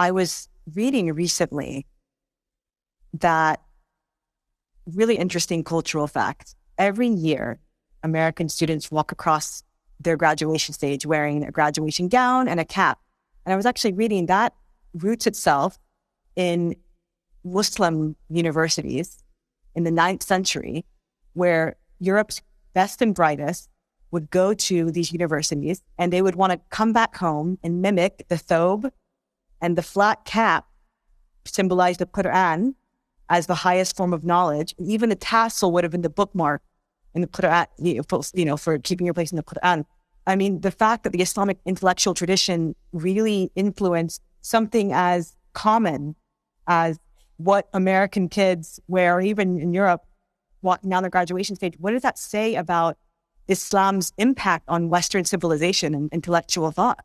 I was reading recently that really interesting cultural fact. Every year, American students walk across their graduation stage wearing a graduation gown and a cap. And I was actually reading that roots itself in Muslim universities in the 9th century, where Europe's best and brightest would go to these universities and they would want to come back home and mimic the thobe and the flat cap symbolized the Quran as the highest form of knowledge. And even the tassel would have been the bookmark in the Quran, for keeping your place in the Quran. I mean, the fact that the Islamic intellectual tradition really influenced something as common as what American kids wear, or even in Europe, walking down the graduation stage, what does that say about Islam's impact on Western civilization and intellectual thought?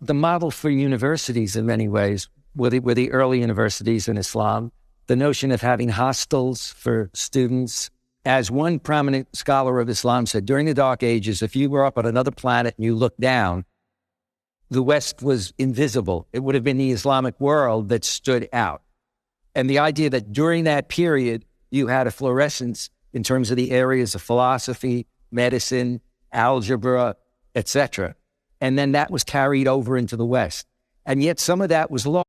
The model for universities in many ways were the early universities in Islam. The notion of having hostels for students. As one prominent scholar of Islam said, during the Dark Ages, if you were up on another planet and you looked down, the West was invisible. It would have been the Islamic world that stood out. And the idea that during that period, you had a fluorescence in terms of the areas of philosophy, medicine, algebra, etc. And then that was carried over into the West. And yet some of that was lost.